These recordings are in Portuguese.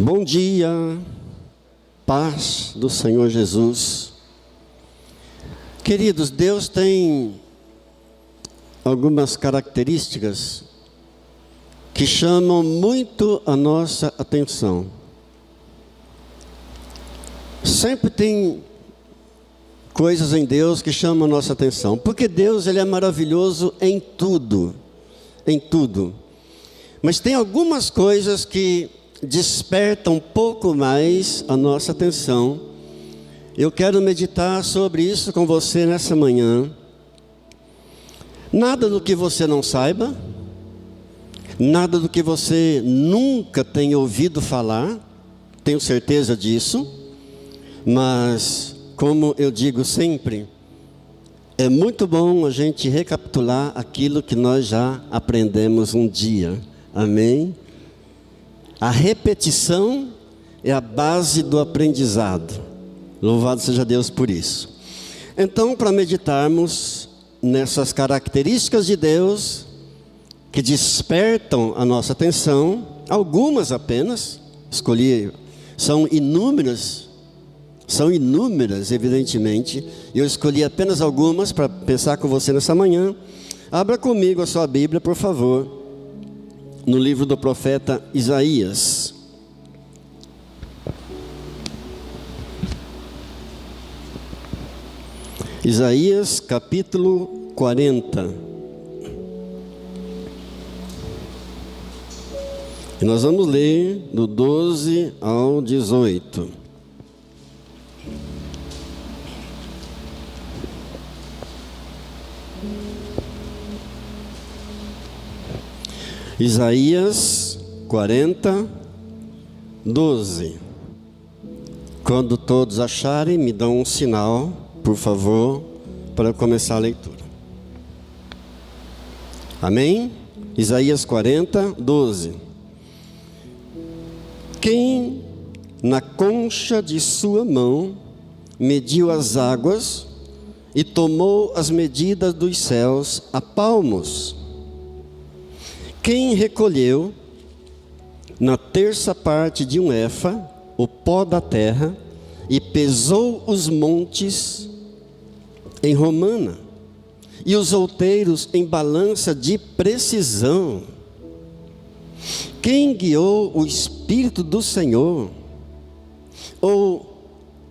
Bom dia, paz do Senhor Jesus. Queridos, Deus tem algumas características que chamam muito a nossa atenção. Sempre tem coisas em Deus que chamam a nossa atenção, porque Deus ele é maravilhoso em tudo, em tudo. Mas tem algumas coisas que despertam um pouco mais a nossa atenção. Eu quero meditar sobre isso com você nessa manhã. Nada do que você não saiba, nada do que você nunca tenha ouvido falar, tenho certeza disso, mas, como eu digo sempre, é muito bom a gente recapitular aquilo que nós já aprendemos um dia, amém? A repetição é a base do aprendizado, louvado seja Deus por isso. Então, para meditarmos nessas características de Deus, que despertam a nossa atenção, algumas apenas, escolhi, são inúmeras evidentemente, e eu escolhi apenas algumas para pensar com você nessa manhã. Abra comigo a sua Bíblia, por favor, no livro do profeta Isaías. Isaías capítulo 40. E nós vamos ler do 12 ao 18. Isaías 40, 12. Quando todos acharem, me dão um sinal, por favor, para eu começar a leitura. Amém? Isaías 40, 12. Quem na concha de sua mão mediu as águas e tomou as medidas dos céus a palmos? Quem recolheu na terça parte de um efa o pó da terra e pesou os montes em romana e os outeiros em balança de precisão? Quem guiou o Espírito do Senhor? Ou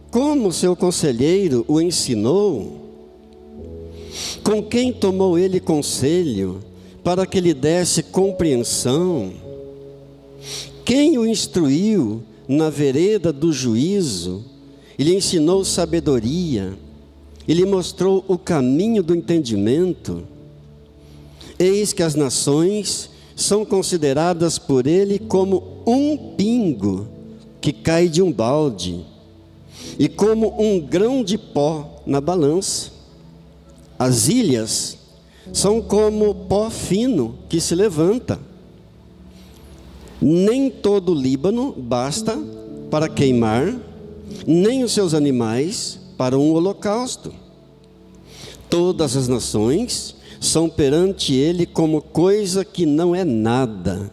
como seu conselheiro o ensinou? Com quem tomou ele conselho para que lhe desse compreensão? Quem o instruiu na vereda do juízo, e lhe ensinou sabedoria, e lhe mostrou o caminho do entendimento? Eis que as nações são consideradas por ele como um pingo que cai de um balde, e como um grão de pó na balança. As ilhas são como pó fino que se levanta. Nem todo o Líbano basta para queimar, nem os seus animais para um holocausto. Todas as nações são perante ele como coisa que não é nada.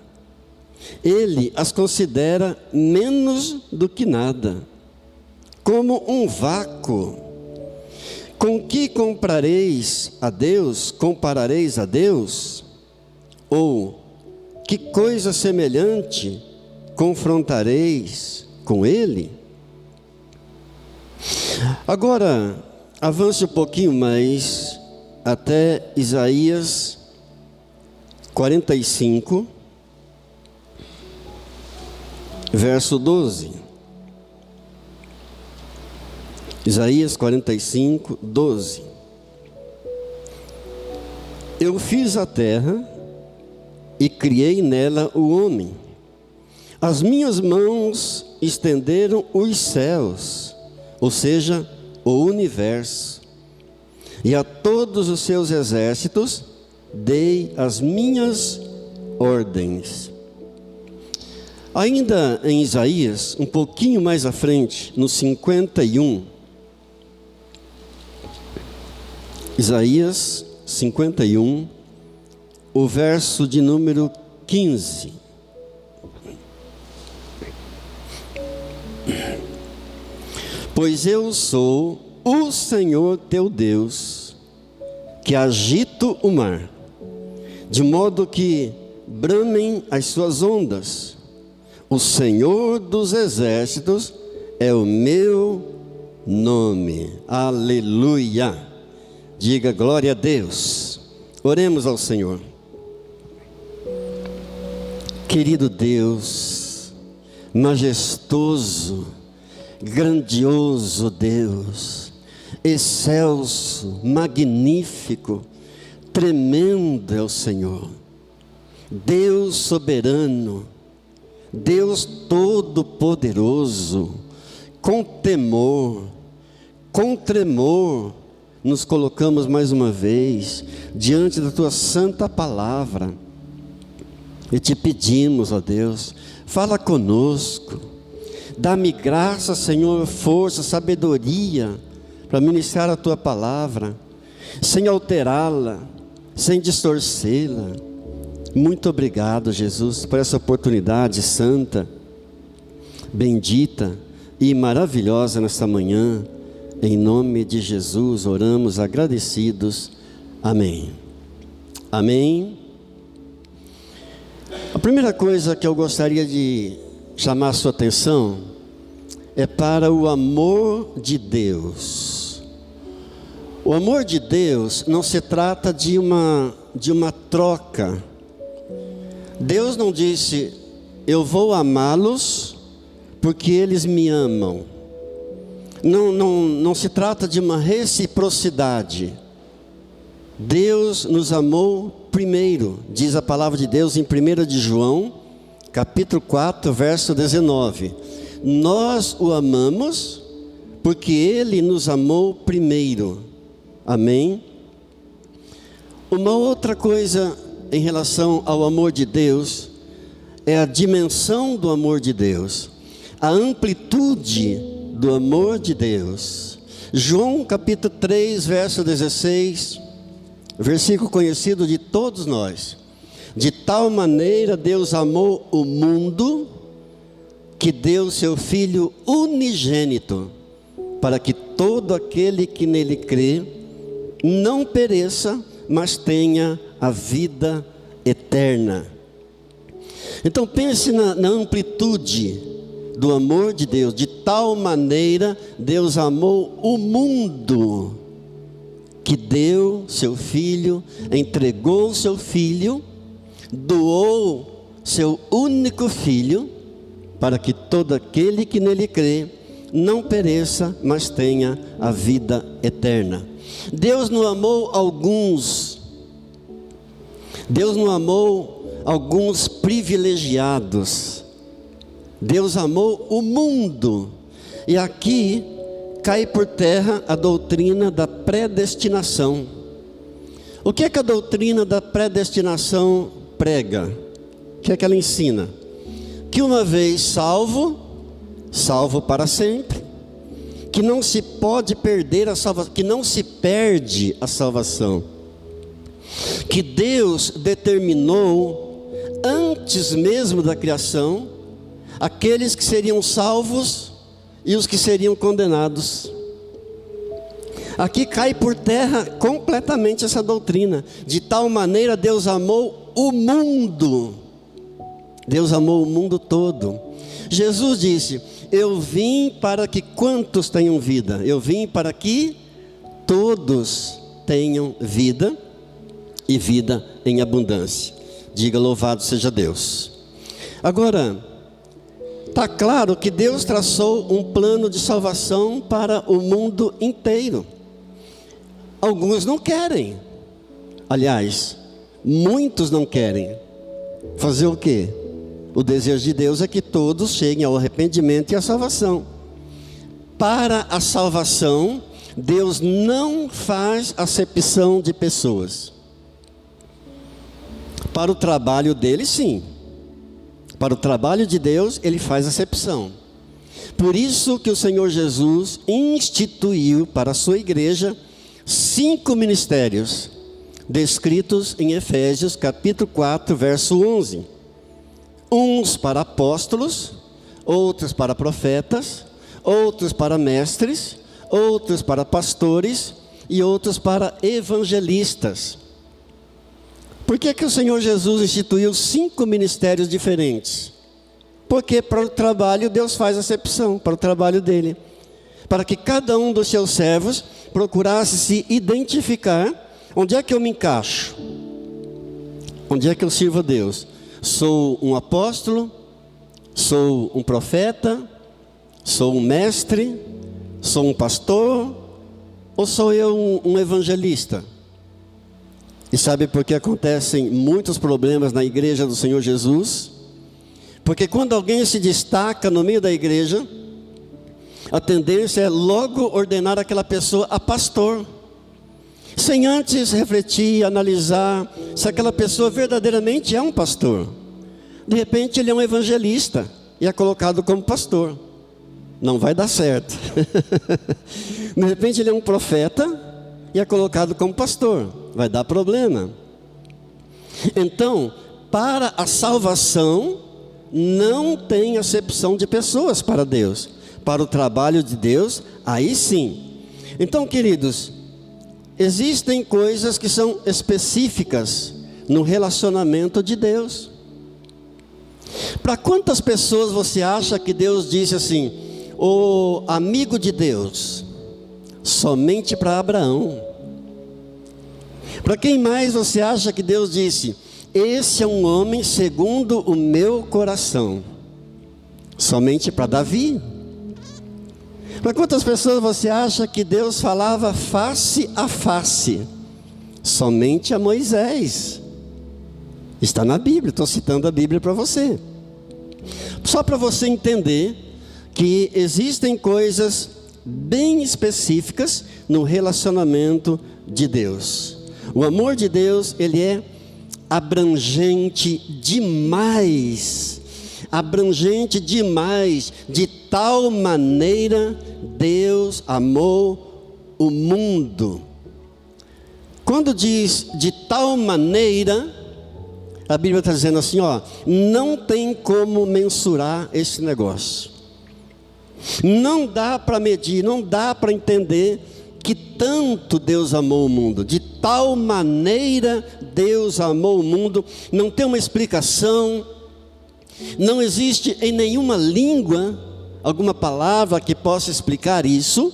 Ele as considera menos do que nada, como um vácuo. Com que comparareis a Deus? Comparareis a Deus? Ou que coisa semelhante confrontareis com Ele? Agora, avance um pouquinho mais até Isaías 45, verso 12. Isaías 45, 12. Eu fiz a terra e criei nela o homem. As minhas mãos estenderam os céus, ou seja, o universo, e a todos os seus exércitos dei as minhas ordens. Ainda em Isaías, um pouquinho mais à frente, no 51, Isaías 51, o verso de número 15. Pois eu sou o Senhor teu Deus, que agito o mar, de modo que bramem as suas ondas. O Senhor dos exércitos é o meu nome. Aleluia. Diga glória a Deus. Oremos ao Senhor. Querido Deus, majestoso, grandioso Deus, excelso, magnífico, tremendo é o Senhor. Deus soberano, Deus todo-poderoso, com temor, com tremor, nos colocamos mais uma vez diante da Tua santa palavra e te pedimos, ó Deus, fala conosco, dá-me graça, Senhor, força, sabedoria para ministrar a Tua palavra, sem alterá-la, sem distorcê-la. Muito obrigado, Jesus, por essa oportunidade santa, bendita e maravilhosa nesta manhã. Em nome de Jesus oramos agradecidos. Amém. Amém. A primeira coisa que eu gostaria de chamar a sua atenção é para o amor de Deus. O amor de Deus não se trata de uma troca. Deus não disse, eu vou amá-los porque eles me amam. Não se trata de uma reciprocidade. Deus nos amou primeiro, diz a palavra de Deus em 1 de João, capítulo 4, verso 19. Nós o amamos porque Ele nos amou primeiro. Amém? Uma outra coisa em relação ao amor de Deus é a dimensão do amor de Deus, a amplitude do amor de Deus. João capítulo 3, verso 16, versículo conhecido de todos nós. De tal maneira Deus amou o mundo, que deu seu Filho unigênito, para que todo aquele que nele crê, não pereça, mas tenha a vida eterna. Então pense na amplitude do amor de Deus. De tal maneira Deus amou o mundo, que deu seu Filho, entregou seu Filho, doou seu único Filho, para que todo aquele que nele crê, não pereça, mas tenha a vida eterna. Deus não amou alguns privilegiados. Deus amou o mundo. E aqui cai por terra a doutrina da predestinação. O que é que a doutrina da predestinação prega? O que é que ela ensina? Que uma vez salvo para sempre. Que não se pode perder a salvação, que não se perde a salvação. Que Deus determinou, antes mesmo da criação, aqueles que seriam salvos e os que seriam condenados. Aqui cai por terra completamente essa doutrina. De tal maneira Deus amou o mundo. Deus amou o mundo todo. Jesus disse, eu vim para que quantos tenham vida? Eu vim para que todos tenham vida e vida em abundância. Diga louvado seja Deus. Agora, está claro que Deus traçou um plano de salvação para o mundo inteiro. Alguns não querem. Aliás, muitos não querem. Fazer o quê? O desejo de Deus é que todos cheguem ao arrependimento e à salvação. Para a salvação, Deus não faz acepção de pessoas. Para o trabalho dele, sim. Para o trabalho de Deus, ele faz acepção. Por isso que o Senhor Jesus instituiu para a sua igreja 5 ministérios, descritos em Efésios capítulo 4, verso 11. Uns para apóstolos, outros para profetas, outros para mestres, outros para pastores e outros para evangelistas. Por que o Senhor Jesus instituiu 5 ministérios diferentes? Porque para o trabalho Deus faz acepção, para o trabalho dele. Para que cada um dos seus servos procurasse se identificar. Onde é que eu me encaixo? Onde é que eu sirvo a Deus? Sou um apóstolo? Sou um profeta? Sou um mestre? Sou um pastor? Ou sou eu um evangelista? E sabe por que acontecem muitos problemas na igreja do Senhor Jesus? Porque quando alguém se destaca no meio da igreja, a tendência é logo ordenar aquela pessoa a pastor, sem antes refletir, analisar se aquela pessoa verdadeiramente é um pastor. De repente ele é um evangelista e é colocado como pastor. Não vai dar certo. De repente ele é um profeta e é colocado como pastor. Vai dar problema. Então, para a salvação, não tem acepção de pessoas para Deus. Para o trabalho de Deus, aí sim. Então, queridos, existem coisas que são específicas no relacionamento de Deus. Para quantas pessoas você acha que Deus disse assim, o amigo de Deus? Somente para Abraão. Para quem mais você acha que Deus disse, esse é um homem segundo o meu coração? Somente para Davi. Para quantas pessoas você acha que Deus falava face a face? Somente a Moisés. Está na Bíblia, estou citando a Bíblia para você. Só para você entender que existem coisas bem específicas no relacionamento de Deus. O amor de Deus, ele é abrangente demais. Abrangente demais, de tal maneira Deus amou o mundo. Quando diz de tal maneira, a Bíblia está dizendo assim, ó, não tem como mensurar esse negócio. Não dá para medir, não dá para entender que tanto Deus amou o mundo. De tal maneira Deus amou o mundo, não tem uma explicação. Não existe em nenhuma língua alguma palavra que possa explicar isso.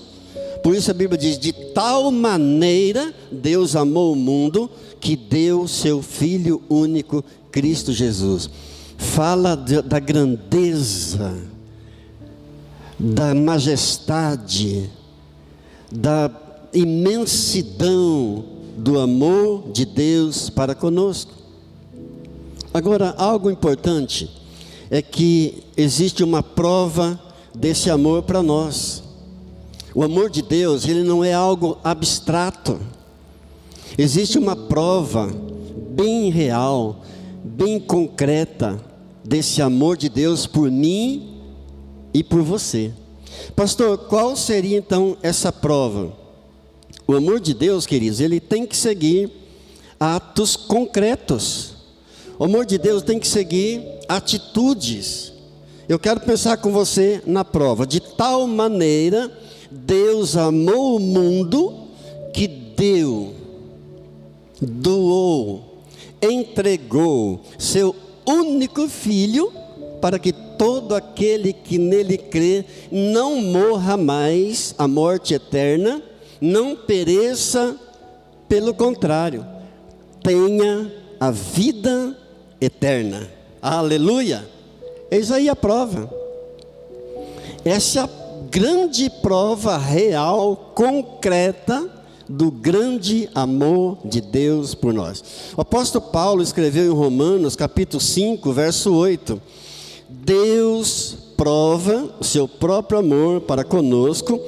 Por isso a Bíblia diz, de tal maneira Deus amou o mundo, que deu seu Filho único, Cristo Jesus. Fala da grandeza, da majestade, da imensidão do amor de Deus para conosco. Agora, algo importante é que existe uma prova desse amor para nós. O amor de Deus, ele não é algo abstrato. Existe uma prova bem real, bem concreta desse amor de Deus por mim e por você. Pastor, qual seria então essa prova? O amor de Deus, queridos, ele tem que seguir atos concretos. O amor de Deus tem que seguir atitudes. Eu quero pensar com você na prova. De tal maneira Deus amou o mundo que doou, entregou seu único filho, para que todo aquele que nele crê não morra mais a morte eterna, não pereça, pelo contrário, tenha a vida eterna. Aleluia! Eis aí a prova. Essa é a grande prova real, concreta, do grande amor de Deus por nós. O apóstolo Paulo escreveu em Romanos capítulo 5, verso 8: Deus prova o seu próprio amor para conosco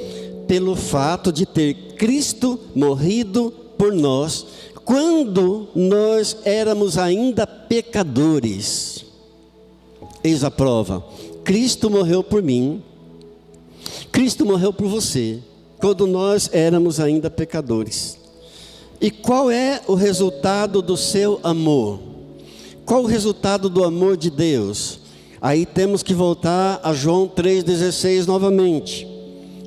pelo fato de ter Cristo morrido por nós, quando nós éramos ainda pecadores. Eis a prova: Cristo morreu por mim, Cristo morreu por você, quando nós éramos ainda pecadores. E qual é o resultado do seu amor? Qual o resultado do amor de Deus? Aí temos que voltar a João 3,16 novamente.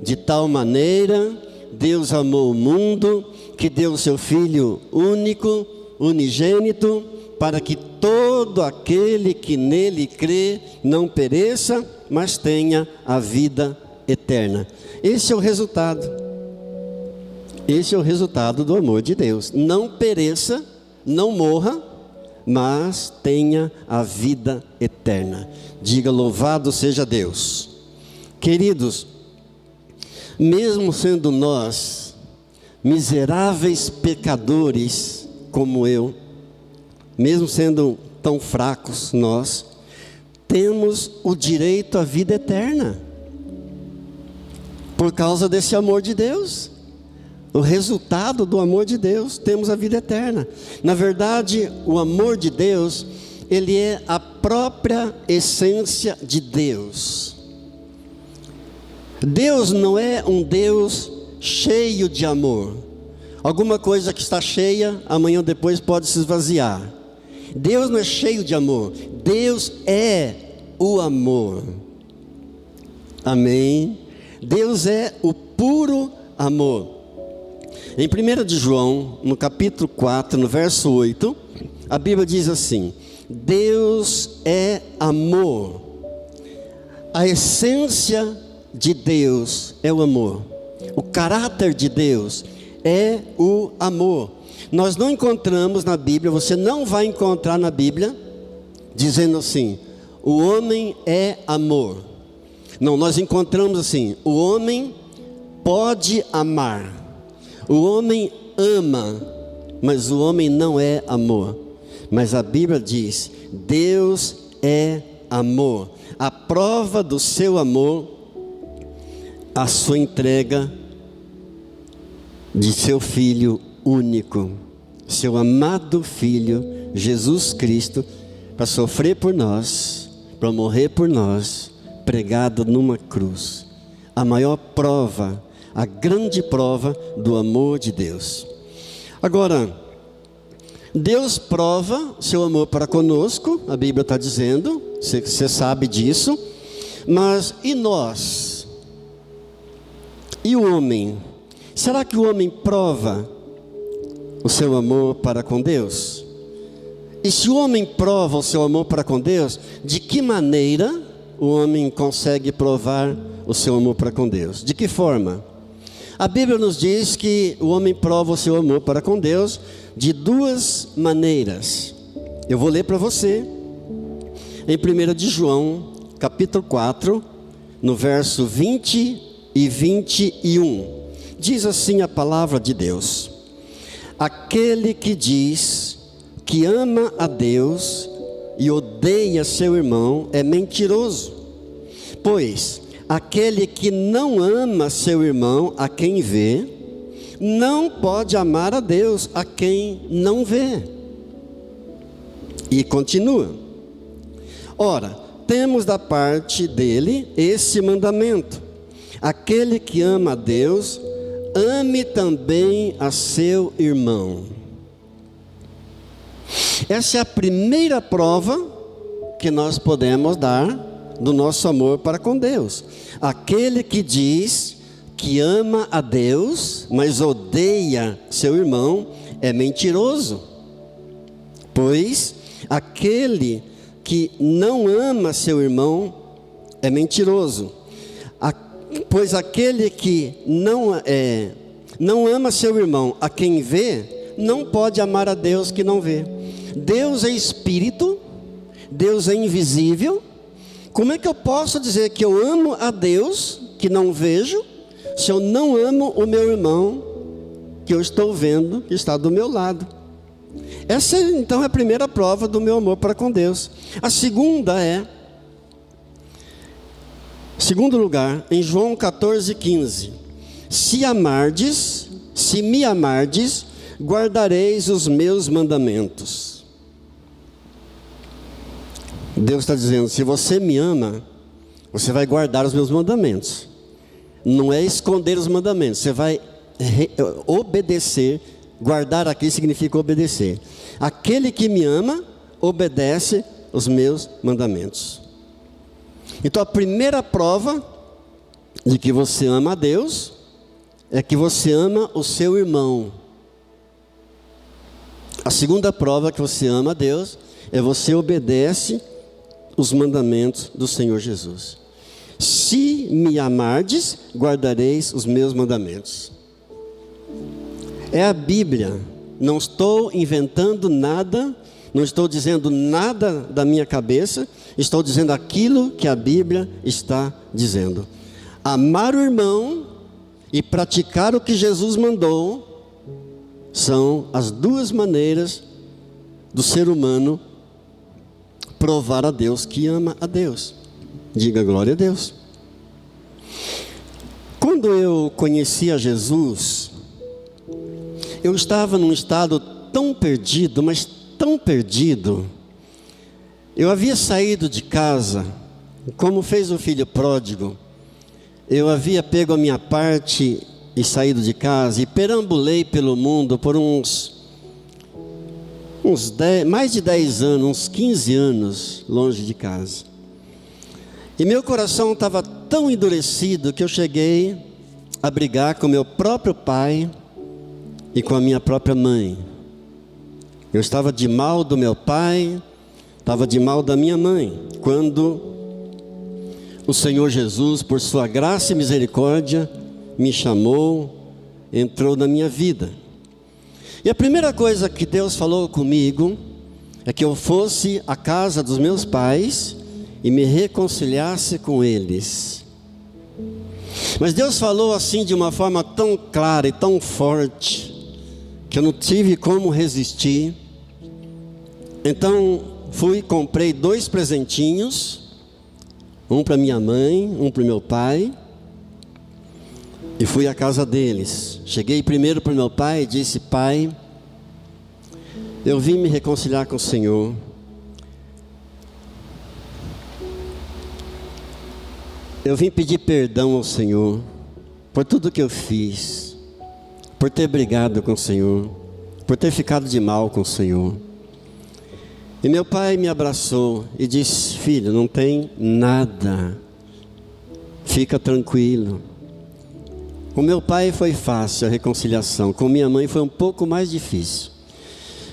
De tal maneira, Deus amou o mundo, que deu o seu Filho único, unigênito, para que todo aquele que nele crê não pereça, mas tenha a vida eterna. Esse é o resultado. Esse é o resultado do amor de Deus. Não pereça, não morra, mas tenha a vida eterna. Diga: louvado seja Deus. Queridos, mesmo sendo nós miseráveis pecadores como eu, mesmo sendo tão fracos nós, temos o direito à vida eterna, por causa desse amor de Deus. O resultado do amor de Deus, temos a vida eterna. Na verdade, o amor de Deus, ele é a própria essência de Deus. Deus não é um Deus cheio de amor. Alguma coisa que está cheia, amanhã ou depois pode se esvaziar. Deus não é cheio de amor. Deus é o amor. Amém? Deus é o puro amor. Em 1 de João, no capítulo 4, no verso 8, a Bíblia diz assim: Deus é amor. A essência de Deus é o amor. O caráter de Deus é o amor. Nós não encontramos na Bíblia, você não vai encontrar na Bíblia, dizendo assim: o homem é amor. Não, nós encontramos assim: o homem pode amar. O homem ama, mas o homem não é amor. Mas a Bíblia diz: Deus é amor. A prova do seu amor, a sua entrega de seu Filho único, seu amado Filho, Jesus Cristo, para sofrer por nós, para morrer por nós, pregado numa cruz. A maior prova, a grande prova do amor de Deus. Agora, Deus prova seu amor para conosco, a Bíblia está dizendo, você sabe disso, mas e nós? E o homem? Será que o homem prova o seu amor para com Deus? E se o homem prova o seu amor para com Deus, de que maneira o homem consegue provar o seu amor para com Deus? De que forma? A Bíblia nos diz que o homem prova o seu amor para com Deus de duas maneiras. Eu vou ler para você em 1 de João, capítulo 4, no verso 20 e 21. Diz assim a palavra de Deus: aquele que diz que ama a Deus e odeia seu irmão é mentiroso, pois aquele que não ama seu irmão a quem vê, não pode amar a Deus a quem não vê. E continua: ora, temos da parte dele esse mandamento: aquele que ama a Deus, ame também a seu irmão. Essa é a primeira prova que nós podemos dar do nosso amor para com Deus. Aquele que diz que ama a Deus, mas odeia seu irmão, é mentiroso. Pois aquele que não ama seu irmão é mentiroso. Pois aquele que não ama seu irmão a quem vê, não pode amar a Deus que não vê. Deus é espírito, Deus é invisível. Como é que eu posso dizer que eu amo a Deus que não vejo, se eu não amo o meu irmão que eu estou vendo, que está do meu lado? Essa então é a primeira prova do meu amor para com Deus. A segunda é, segundo lugar, em João 14,15: se me amardes, guardareis os meus mandamentos. Deus está dizendo: se você me ama, você vai guardar os meus mandamentos. Não é esconder os mandamentos, você vai obedecer. Guardar aqui significa obedecer. Aquele que me ama, obedece os meus mandamentos. Então a primeira prova de que você ama a Deus é que você ama o seu irmão. A segunda prova que você ama a Deus é você obedece os mandamentos do Senhor Jesus. Se me amardes, guardareis os meus mandamentos. É a Bíblia. Não estou inventando nada, não estou dizendo nada da minha cabeça, estou dizendo aquilo que a Bíblia está dizendo. Amar o irmão e praticar o que Jesus mandou são as duas maneiras do ser humano provar a Deus que ama a Deus. Diga glória a Deus. Quando eu conheci a Jesus, eu estava num estado tão perdido, mas tão perdido. Eu havia saído de casa, como fez o filho pródigo. Eu havia pego a minha parte e saído de casa e perambulei pelo mundo por mais de 10 anos, uns 15 anos longe de casa. E meu coração estava tão endurecido que eu cheguei a brigar com meu próprio pai e com a minha própria mãe. Eu estava de mal do meu pai, estava de mal da minha mãe, quando o Senhor Jesus, por sua graça e misericórdia, me chamou, entrou na minha vida. E a primeira coisa que Deus falou comigo é que eu fosse à casa dos meus pais e me reconciliasse com eles. Mas Deus falou assim de uma forma tão clara e tão forte que eu não tive como resistir. Então comprei 2 presentinhos, um para minha mãe, um para o meu pai, e fui à casa deles. Cheguei primeiro para o meu pai e disse: pai, eu vim me reconciliar com o Senhor. Eu vim pedir perdão ao Senhor por tudo que eu fiz, por ter brigado com o Senhor, por ter ficado de mal com o Senhor. E meu pai me abraçou e disse: filho, não tem nada, fica tranquilo. Com meu pai foi fácil a reconciliação, com minha mãe foi um pouco mais difícil.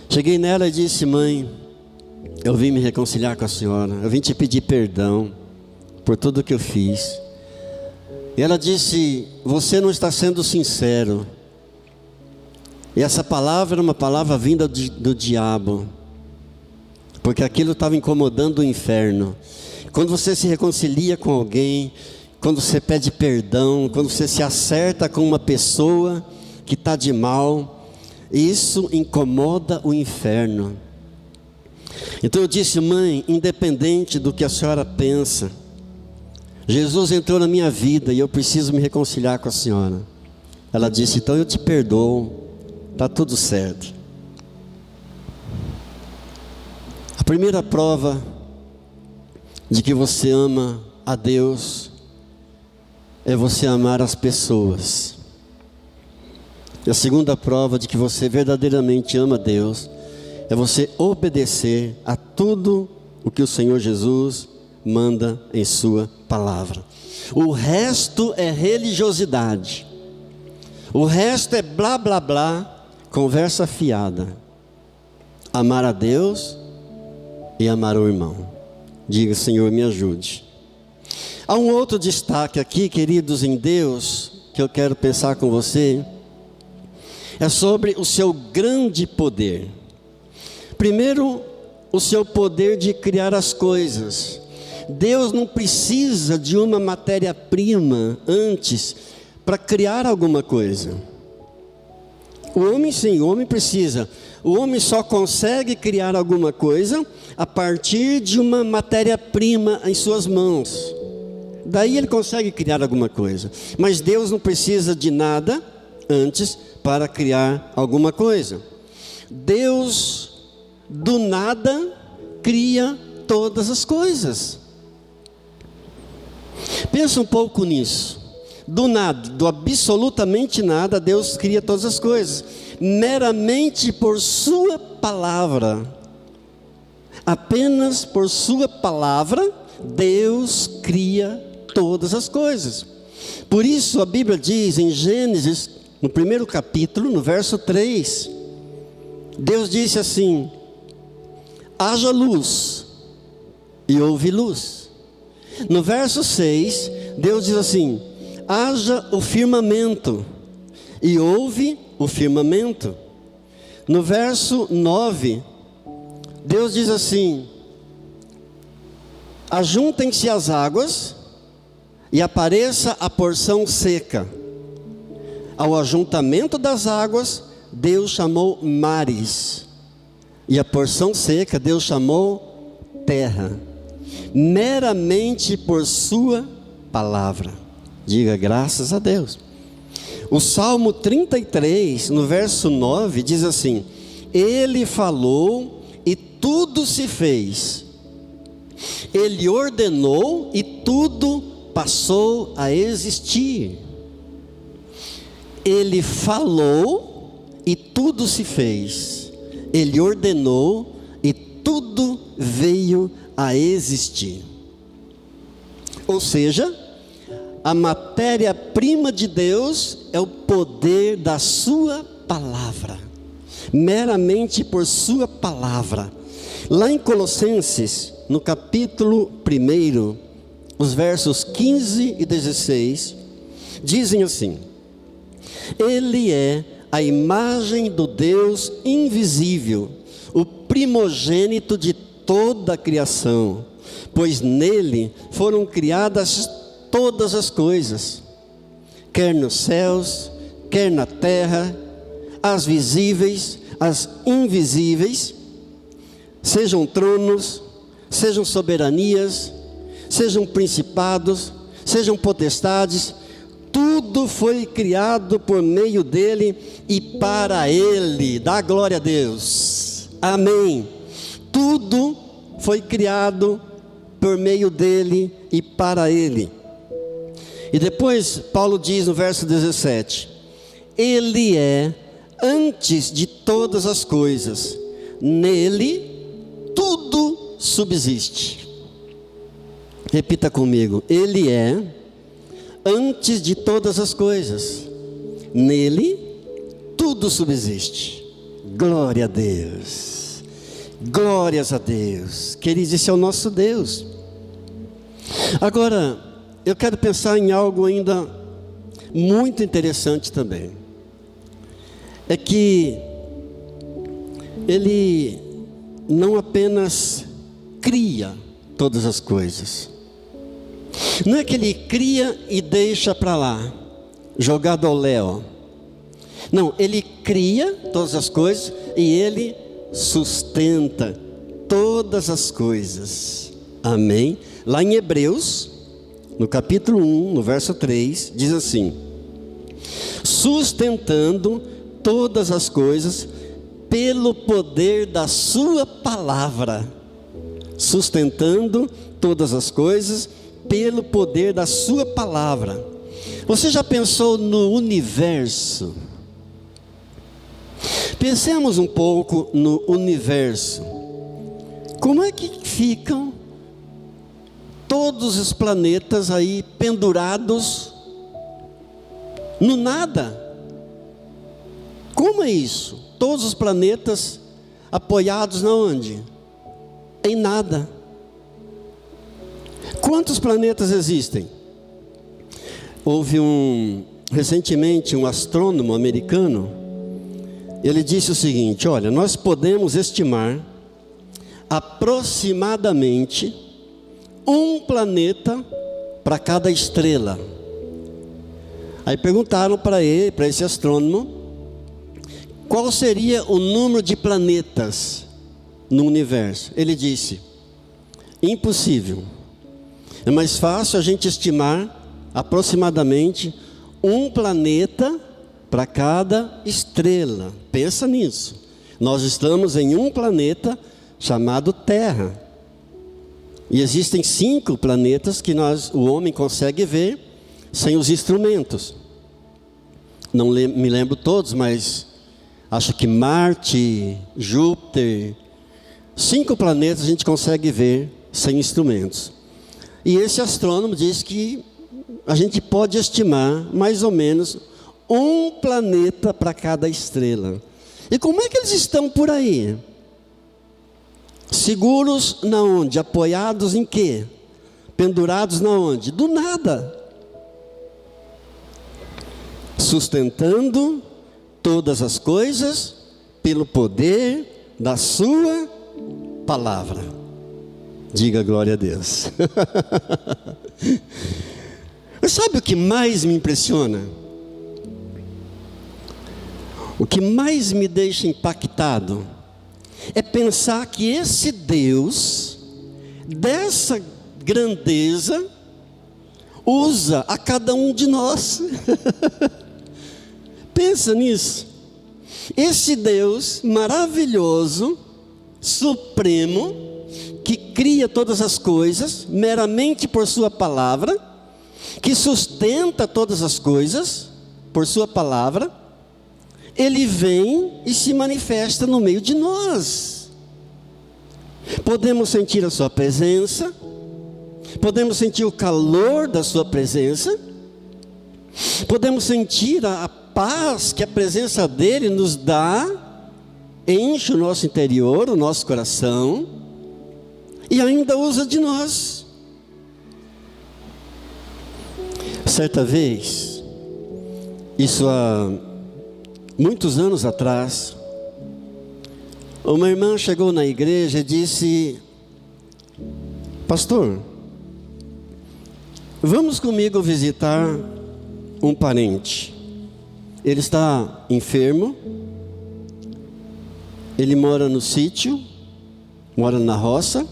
Cheguei nela e disse: mãe, eu vim me reconciliar com a senhora, eu vim te pedir perdão por tudo que eu fiz. E ela disse: você não está sendo sincero. E essa palavra era uma palavra vinda do diabo, porque aquilo estava incomodando o inferno. Quando você se reconcilia com alguém, quando você pede perdão, quando você se acerta com uma pessoa que está de mal, isso incomoda o inferno. Então eu disse: mãe, independente do que a senhora pensa, Jesus entrou na minha vida e eu preciso me reconciliar com a senhora. Ela disse: então eu te perdoo, está tudo certo. A primeira prova de que você ama a Deus é você amar as pessoas. E a segunda prova de que você verdadeiramente ama a Deus é você obedecer a tudo o que o Senhor Jesus manda em sua palavra. O resto é religiosidade. O resto é blá blá blá, conversa fiada. Amar a Deus e amar o irmão. Diga: Senhor, me ajude. Há um outro destaque aqui, queridos em Deus, que eu quero pensar com você. É sobre o seu grande poder. Primeiro, o seu poder de criar as coisas. Deus não precisa de uma matéria-prima antes para criar alguma coisa. O homem sim, o homem precisa. O homem só consegue criar alguma coisa a partir de uma matéria-prima em suas mãos. Daí ele consegue criar alguma coisa. Mas Deus não precisa de nada antes para criar alguma coisa. Deus, do nada, cria todas as coisas. Pensa um pouco nisso. Do nada, do absolutamente nada, Deus cria todas as coisas. Meramente por sua palavra. Apenas por sua palavra, Deus cria todas as coisas. Por isso a Bíblia diz em Gênesis, no primeiro capítulo, no verso 3, Deus disse assim: haja luz, e houve luz. No verso 6, Deus diz assim: haja o firmamento, e houve o firmamento. No verso 9, Deus diz assim: ajuntem-se as águas, e apareça a porção seca. Ao ajuntamento das águas, Deus chamou mares, e a porção seca Deus chamou terra, meramente por sua palavra. Diga graças a Deus. O Salmo 33, no verso 9, diz assim: Ele falou e tudo se fez. Ele ordenou e tudo passou a existir. Ele falou e tudo se fez. Ele ordenou e tudo veio a existir. Ou seja, a matéria-prima de Deus é o poder da sua palavra, meramente por sua palavra. Lá em Colossenses, no capítulo 1, os versos 15 e 16, dizem assim: Ele é a imagem do Deus invisível, o primogênito de toda a criação, pois nele foram criadas todas as coisas, quer nos céus, quer na terra, as visíveis, as invisíveis, sejam tronos, sejam soberanias, sejam principados, sejam potestades, tudo foi criado por meio dele e para ele. Dá glória a Deus. Amém. Tudo foi criado por meio dele e para ele. E depois Paulo diz no verso 17: Ele é antes de todas as coisas, nele tudo subsiste. Repita comigo: Ele é antes de todas as coisas, nele tudo subsiste. Glória a Deus, glórias a Deus. Queridos, esse é o nosso Deus. Agora, eu quero pensar em algo ainda muito interessante também. É que Ele não apenas cria todas as coisas. Não é que Ele cria e deixa para lá, jogado ao léu. Não, Ele cria todas as coisas e Ele sustenta todas as coisas. Amém? Lá em Hebreus, no capítulo 1, no verso 3, diz assim: sustentando todas as coisas pelo poder da sua palavra. Sustentando todas as coisas pelo poder da sua palavra. Você já pensou no universo? Pensemos um pouco no universo. Como é que ficam todos os planetas aí pendurados no nada? Como é isso? Todos os planetas apoiados na onde? Em nada. Quantos planetas existem? Houve recentemente um astrônomo americano. Ele disse o seguinte: olha, nós podemos estimar aproximadamente um planeta para cada estrela. Aí perguntaram para ele, para esse astrônomo, qual seria o número de planetas no universo. Ele disse: impossível. É mais fácil a gente estimar aproximadamente um planeta para cada estrela. Pensa nisso. Nós estamos em um planeta chamado Terra. E existem 5 planetas que o homem consegue ver sem os instrumentos. Não me lembro todos, mas acho que Marte, Júpiter, 5 planetas a gente consegue ver sem instrumentos. E esse astrônomo diz que a gente pode estimar mais ou menos um planeta para cada estrela. E como é que eles estão por aí? Seguros na onde? Apoiados em quê? Pendurados na onde? Do nada. Sustentando todas as coisas pelo poder da sua palavra. Diga glória a Deus. Mas sabe o que mais me impressiona? O que mais me deixa impactado é pensar que esse Deus, dessa grandeza, usa a cada um de nós. Pensa nisso. Esse Deus maravilhoso, supremo, que cria todas as coisas meramente por sua palavra, que sustenta todas as coisas por sua palavra, ele vem e se manifesta no meio de nós. Podemos sentir a sua presença, podemos sentir o calor da sua presença, podemos sentir a paz que a presença dele nos dá, enche o nosso interior, o nosso coração, e ainda usa de nós. Certa vez, isso há muitos anos atrás, uma irmã chegou na igreja e disse: pastor, vamos comigo visitar um parente. Ele está enfermo, ele mora no sítio, mora na roça,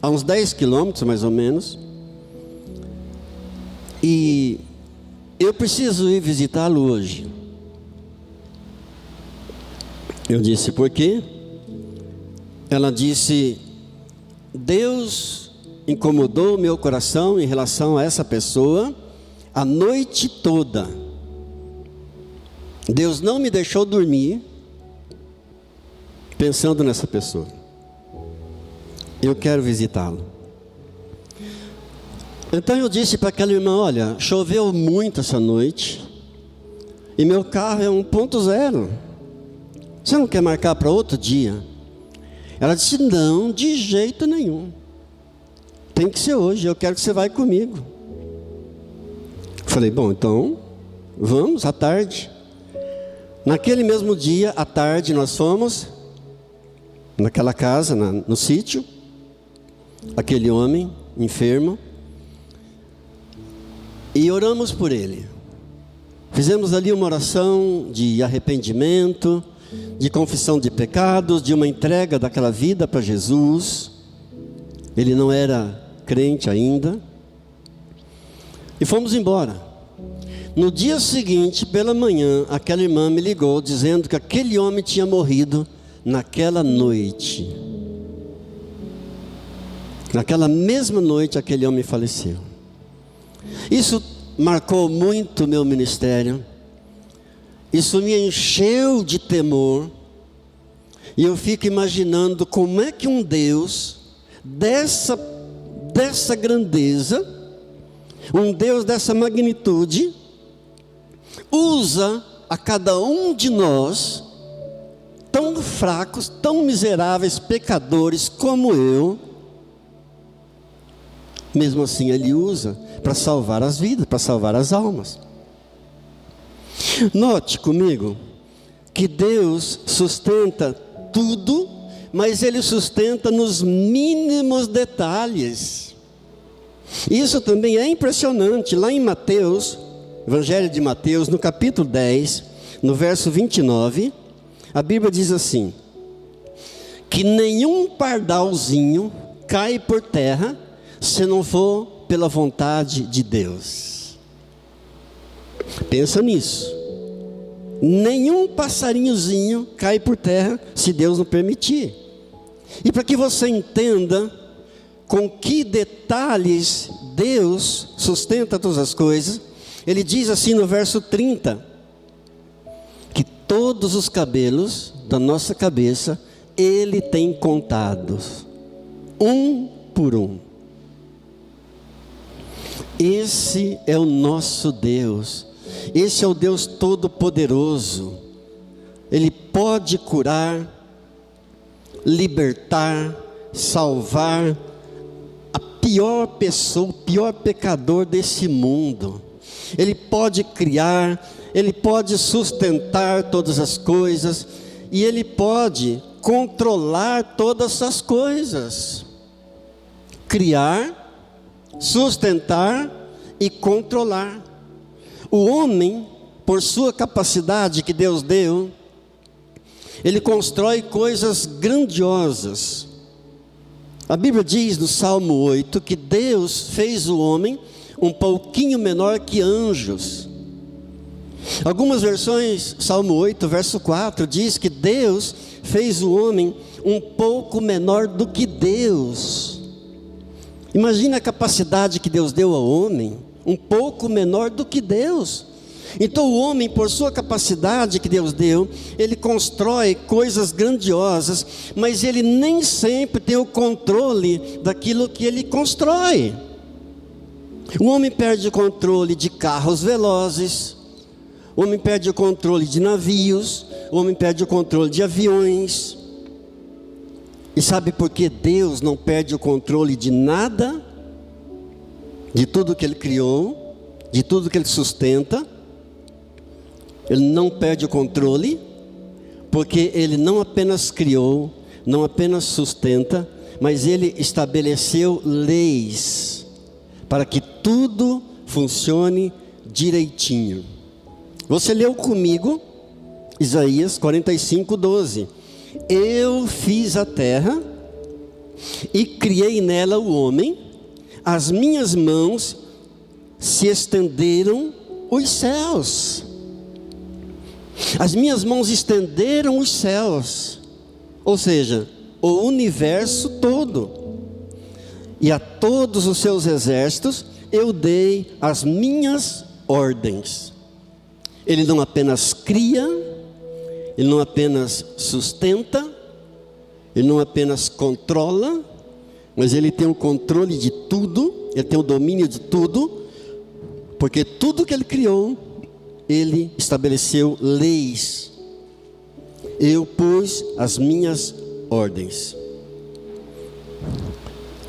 a uns 10 quilômetros mais ou menos, e eu preciso ir visitá-lo hoje. Eu disse: por quê? Ela disse: Deus incomodou meu coração em relação a essa pessoa a noite toda. Deus não me deixou dormir pensando nessa pessoa. Eu quero visitá-lo. Então eu disse para aquela irmã: olha, choveu muito essa noite e meu carro é 1.0. Você não quer marcar para outro dia? Ela disse: não, de jeito nenhum. Tem que ser hoje, eu quero que você vá comigo. Falei: bom, então vamos à tarde. Naquele mesmo dia, à tarde, nós fomos naquela casa, no sítio, aquele homem enfermo, e oramos por ele. Fizemos ali uma oração de arrependimento, de confissão de pecados, de uma entrega daquela vida para Jesus. Ele não era crente ainda. E fomos embora. No dia seguinte, pela manhã, aquela irmã me ligou dizendo que aquele homem tinha morrido naquela noite. Naquela mesma noite, aquele homem faleceu. Isso marcou muito o meu ministério. Isso me encheu de temor. E eu fico imaginando como é que um Deus dessa grandeza, um Deus dessa magnitude, usa a cada um de nós, tão fracos, tão miseráveis, pecadores como eu. Mesmo assim Ele usa para salvar as vidas, para salvar as almas. Note comigo que Deus sustenta tudo, mas Ele sustenta nos mínimos detalhes. Isso também é impressionante. Lá em Mateus, Evangelho de Mateus, no capítulo 10, no verso 29, a Bíblia diz assim: que nenhum pardalzinho cai por terra se não for pela vontade de Deus. Pensa nisso. Nenhum passarinhozinho cai por terra se Deus não permitir. E para que você entenda com que detalhes Deus sustenta todas as coisas, Ele diz assim no verso 30, que todos os cabelos da nossa cabeça Ele tem contados, um por um. Esse é o nosso Deus. Esse é o Deus Todo-Poderoso. Ele pode curar, libertar, salvar a pior pessoa, o pior pecador desse mundo. Ele pode criar, Ele pode sustentar todas as coisas, e Ele pode controlar todas as coisas. Criar, sustentar e controlar. O homem, por sua capacidade que Deus deu, ele constrói coisas grandiosas. A Bíblia diz no Salmo 8 que Deus fez o homem um pouquinho menor que anjos. Algumas versões, Salmo 8, verso 4, diz que Deus fez o homem um pouco menor do que Deus. Imagina a capacidade que Deus deu ao homem, um pouco menor do que Deus. Então o homem, por sua capacidade que Deus deu, ele constrói coisas grandiosas, mas ele nem sempre tem o controle daquilo que ele constrói. O homem perde o controle de carros velozes, o homem perde o controle de navios, o homem perde o controle de aviões. E sabe por que Deus não perde o controle de nada? De tudo que Ele criou, de tudo que Ele sustenta. Ele não perde o controle, porque Ele não apenas criou, não apenas sustenta, mas Ele estabeleceu leis para que tudo funcione direitinho. Você leu comigo Isaías 45, 12. Eu fiz a terra e criei nela o homem, as minhas mãos se estenderam os céus. As minhas mãos estenderam os céus, ou seja, o universo todo, e a todos os seus exércitos eu dei as minhas ordens. Ele não apenas cria, Ele não apenas sustenta, Ele não apenas controla, mas Ele tem o controle de tudo, Ele tem o domínio de tudo, porque tudo que Ele criou, Ele estabeleceu leis. Eu pus as minhas ordens.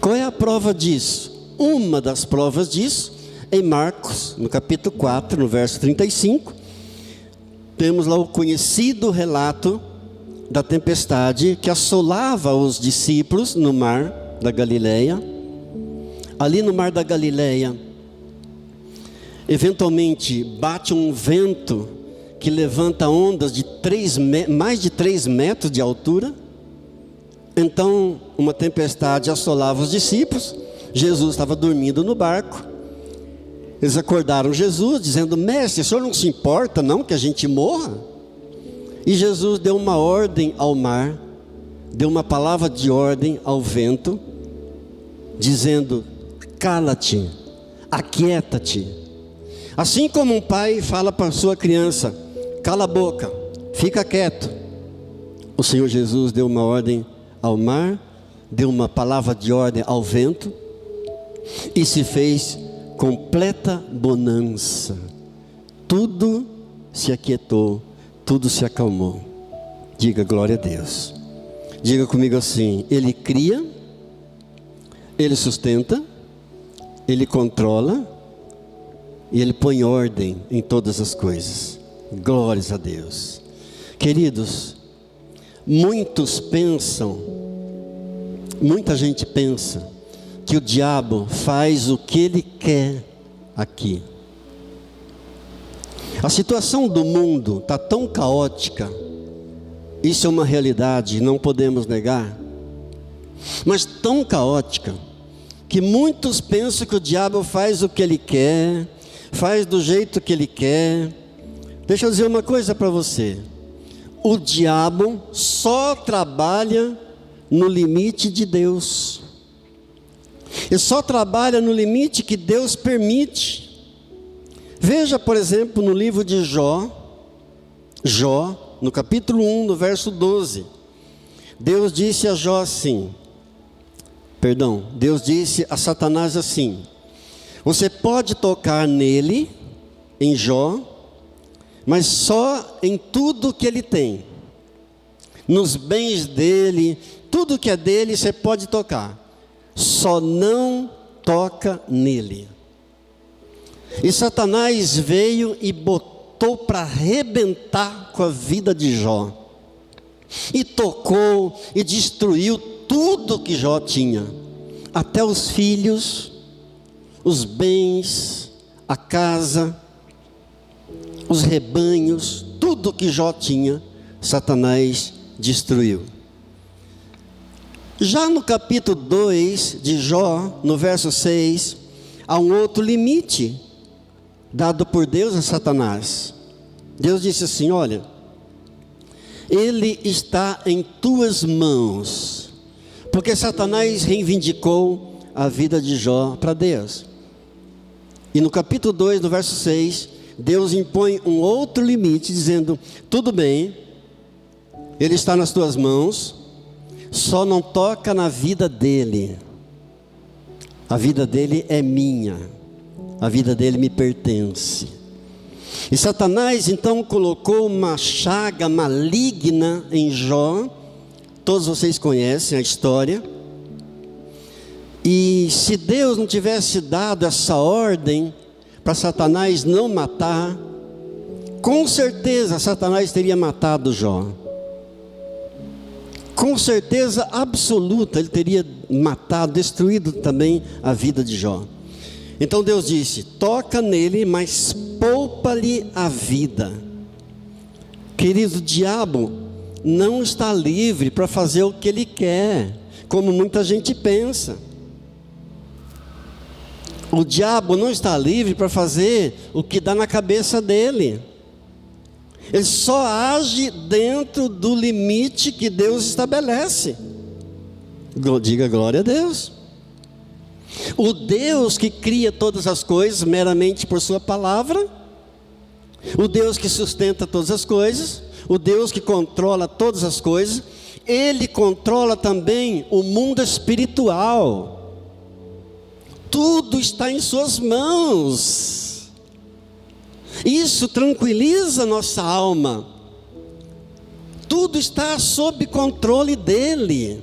Qual é a prova disso? Uma das provas disso, em Marcos, no capítulo 4, no verso 35, temos lá o conhecido relato da tempestade que assolava os discípulos no mar da Galileia. Ali no mar da Galileia, eventualmente bate um vento que levanta ondas de mais de 3 metros de altura. Então uma tempestade assolava os discípulos. Jesus estava dormindo no barco. Eles acordaram Jesus dizendo: mestre, o senhor não se importa não que a gente morra? E Jesus deu uma ordem ao mar, deu uma palavra de ordem ao vento, dizendo: cala-te, aquieta-te. Assim como um pai fala para a sua criança: cala a boca, fica quieto. O Senhor Jesus deu uma ordem ao mar, deu uma palavra de ordem ao vento, e se fez completa bonança. Tudo se aquietou, tudo se acalmou. Diga glória a Deus. Diga comigo assim: Ele cria, Ele sustenta, Ele controla e Ele põe ordem em todas as coisas. Glórias a Deus. Queridos, muita gente pensa que o diabo faz o que ele quer aqui. A situação do mundo está tão caótica, isso é uma realidade, não podemos negar, mas tão caótica, que muitos pensam que o diabo faz o que ele quer, faz do jeito que ele quer. Deixa eu dizer uma coisa para você: o diabo só trabalha no limite de Deus. Ele só trabalha no limite que Deus permite. Veja, por exemplo, no livro de Jó, no capítulo 1, no verso 12. Deus disse a Jó assim, Deus disse a Satanás assim: Você pode tocar nele, em Jó, mas só em tudo que ele tem. Nos bens dele, tudo que é dele você pode tocar. Só não toca nele. E Satanás veio e botou para arrebentar com a vida de Jó. E tocou e destruiu tudo que Jó tinha. Até os filhos, os bens, a casa, os rebanhos, tudo que Jó tinha, Satanás destruiu. Já no capítulo 2 de Jó, no verso 6, há um outro limite dado por Deus a Satanás. Deus disse assim: olha, ele está em tuas mãos, porque Satanás reivindicou a vida de Jó para Deus. E no capítulo 2, no verso 6, Deus impõe um outro limite, dizendo: tudo bem, ele está nas tuas mãos, só não toca na vida dele. A vida dele é minha, a vida dele me pertence. E Satanás então colocou uma chaga maligna em Jó. Todos vocês conhecem a história. E se Deus não tivesse dado essa ordem para Satanás não matar, com certeza Satanás teria matado Jó. Com certeza absoluta ele teria matado, destruído também a vida de Jó. Então Deus disse: toca nele, mas poupa-lhe a vida. Querido, o diabo não está livre para fazer o que ele quer, como muita gente pensa. O diabo não está livre para fazer o que dá na cabeça dele. Ele só age dentro do limite que Deus estabelece. Diga glória a Deus. O Deus que cria todas as coisas meramente por sua palavra, o Deus que sustenta todas as coisas, o Deus que controla todas as coisas, Ele controla também o mundo espiritual. Tudo está em suas mãos. Isso tranquiliza nossa alma. Tudo está sob controle dele.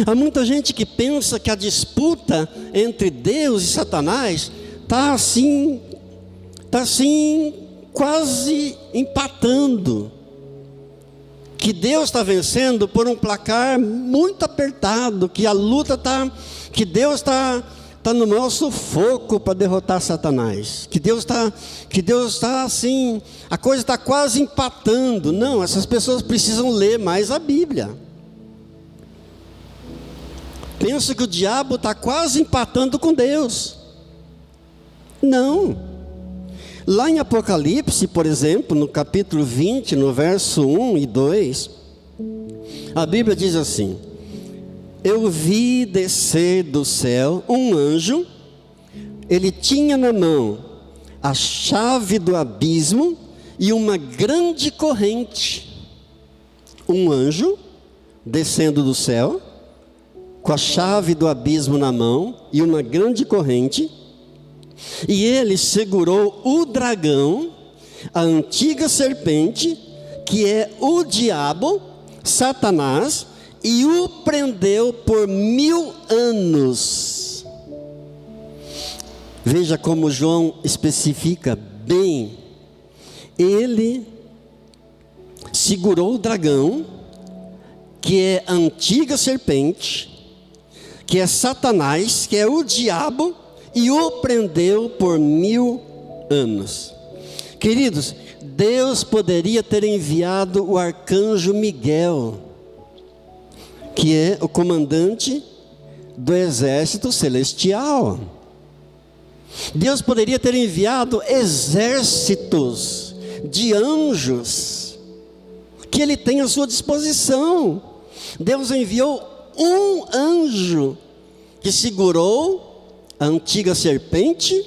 Há muita gente que pensa que a disputa entre Deus e Satanás está assim quase empatando. Que Deus está vencendo por um placar muito apertado, que a luta que Deus está no maior sufoco para derrotar Satanás, que Deus está assim, a coisa está quase empatando. Não, essas pessoas precisam ler mais a Bíblia. Pensa que o diabo está quase empatando com Deus. Não. Lá em Apocalipse, por exemplo, no capítulo 20, no verso 1 e 2, a Bíblia diz assim: eu vi descer do céu um anjo, ele tinha na mão a chave do abismo e uma grande corrente. Um anjo descendo do céu, com a chave do abismo na mão e uma grande corrente. E ele segurou o dragão, a antiga serpente, que é o diabo, Satanás, e o prendeu por 1000 anos. Veja como João especifica bem. Ele segurou o dragão, que é a antiga serpente, que é Satanás, que é o diabo, e o prendeu por 1000 anos. Queridos, Deus poderia ter enviado o arcanjo Miguel, que é o comandante do exército celestial. Deus poderia ter enviado exércitos de anjos que Ele tem à sua disposição. Deus enviou um anjo que segurou a antiga serpente,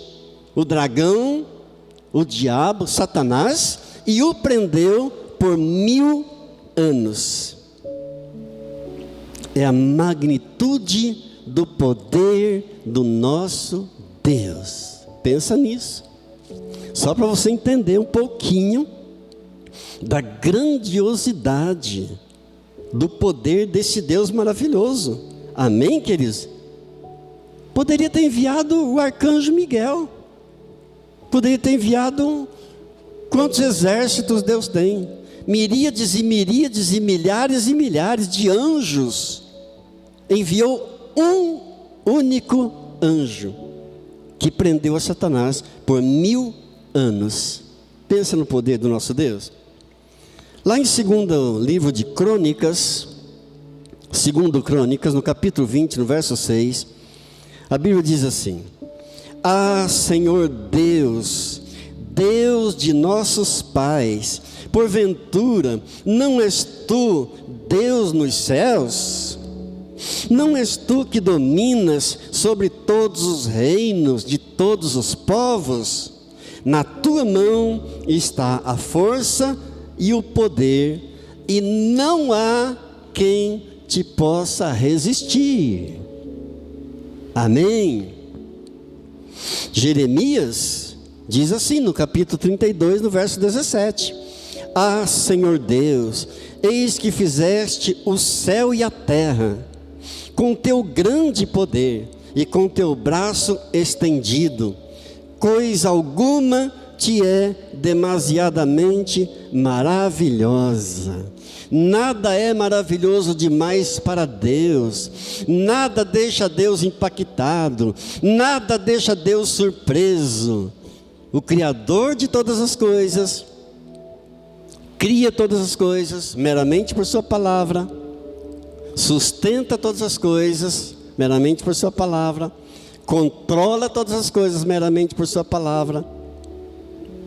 o dragão, o diabo, Satanás, e o prendeu por 1000 anos. É a magnitude do poder do nosso Deus. Pensa nisso. Só para você entender um pouquinho da grandiosidade do poder desse Deus maravilhoso. Amém, queridos? Poderia ter enviado o arcanjo Miguel. Poderia ter enviado quantos exércitos Deus tem. Miríades e miríades e milhares de anjos. Enviou um único anjo que prendeu a Satanás por 1000 anos. Pensa no poder do nosso Deus. Lá em 2º livro de Crônicas, 2 Crônicas, no capítulo 20, no verso 6, a Bíblia diz assim: Ah, Senhor Deus, Deus de nossos pais, porventura não és tu Deus nos céus? Não és tu que dominas sobre todos os reinos de todos os povos? Na tua mão está a força e o poder, e não há quem te possa resistir. Amém. Jeremias diz assim no capítulo 32, no verso 17: Ah, Senhor Deus, eis que fizeste o céu e a terra com teu grande poder e com teu braço estendido. Coisa alguma te é demasiadamente maravilhosa. Nada é maravilhoso demais para Deus. Nada deixa Deus impactado. Nada deixa Deus surpreso. O Criador de todas as coisas cria todas as coisas meramente por sua palavra, sustenta todas as coisas meramente por sua palavra, controla todas as coisas meramente por sua palavra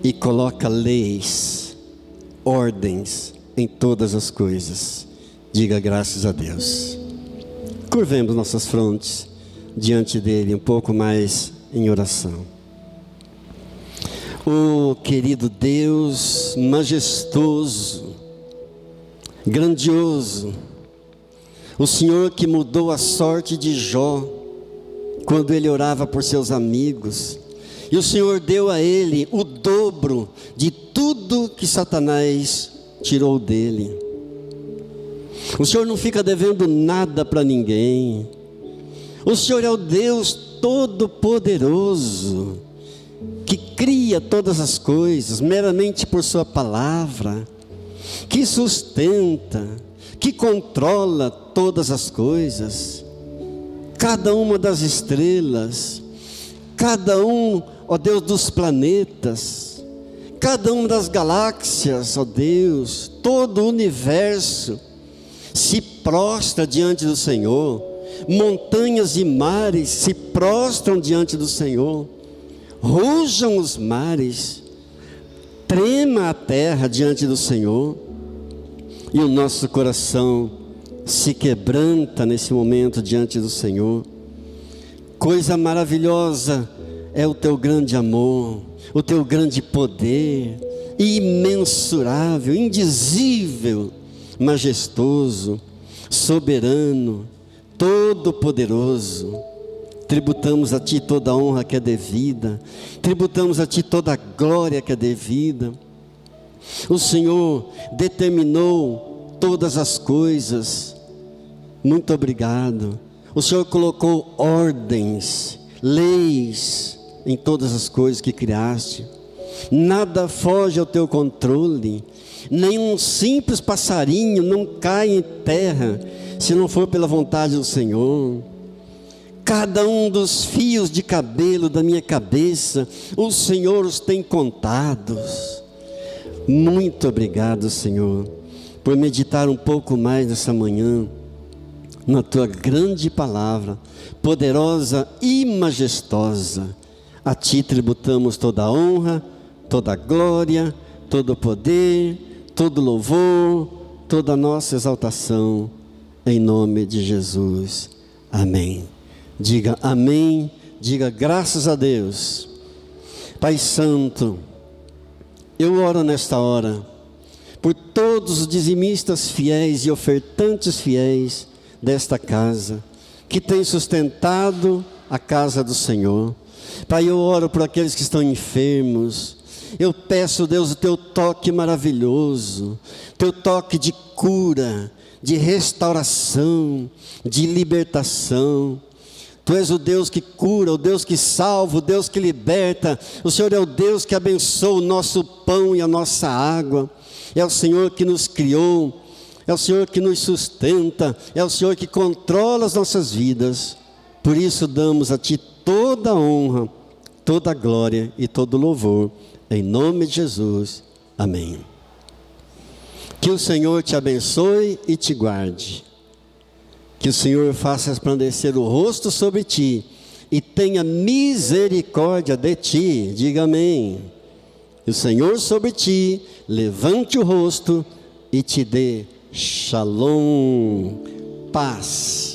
e coloca leis, ordens em todas as coisas. Diga graças a Deus. Curvemos nossas frontes diante dele um pouco mais em oração. Oh, querido Deus majestoso, grandioso, o Senhor que mudou a sorte de Jó quando ele orava por seus amigos, e o Senhor deu a ele o dobro de tudo que Satanás tirou dele. O Senhor não fica devendo nada para ninguém. O Senhor é o Deus Todo-Poderoso, que cria todas as coisas meramente por sua palavra, que sustenta, que controla todas as coisas, cada uma das estrelas, cada um, ó Deus, dos planetas, cada uma das galáxias, ó Deus, todo o universo se prostra diante do Senhor. Montanhas e mares se prostram diante do Senhor. Rujam os mares, trema a terra diante do Senhor, e o nosso coração se quebranta nesse momento diante do Senhor. Coisa maravilhosa é o teu grande amor, o teu grande poder, imensurável, indizível, majestoso, soberano, todo-poderoso. Tributamos a Ti toda a honra que é devida, tributamos a Ti toda a glória que é devida. O Senhor determinou todas as coisas. Muito obrigado. O Senhor colocou ordens, leis em todas as coisas que criaste. Nada foge ao Teu controle. Nenhum simples passarinho não cai em terra se não for pela vontade do Senhor. Cada um dos fios de cabelo da minha cabeça, o Senhor os tem contados. Muito obrigado, Senhor, por meditar um pouco mais nessa manhã na Tua grande palavra, poderosa e majestosa. A Ti tributamos toda a honra, toda a glória, todo o poder, todo o louvor, toda a nossa exaltação, em nome de Jesus. Amém. Diga amém, diga graças a Deus. Pai Santo, eu oro nesta hora por todos os dizimistas fiéis e ofertantes fiéis desta casa, que tem sustentado a casa do Senhor. Pai, eu oro por aqueles que estão enfermos. Eu peço, Deus, o teu toque maravilhoso, teu toque de cura, de restauração, de libertação. Tu és o Deus que cura, o Deus que salva, o Deus que liberta. O Senhor é o Deus que abençoa o nosso pão e a nossa água. É o Senhor que nos criou, é o Senhor que nos sustenta, é o Senhor que controla as nossas vidas. Por isso damos a Ti toda a honra, toda a glória e todo o louvor. Em nome de Jesus, amém. Que o Senhor te abençoe e te guarde. Que o Senhor faça resplandecer o rosto sobre ti e tenha misericórdia de ti. Diga amém. Que o Senhor sobre ti levante o rosto e te dê shalom, paz.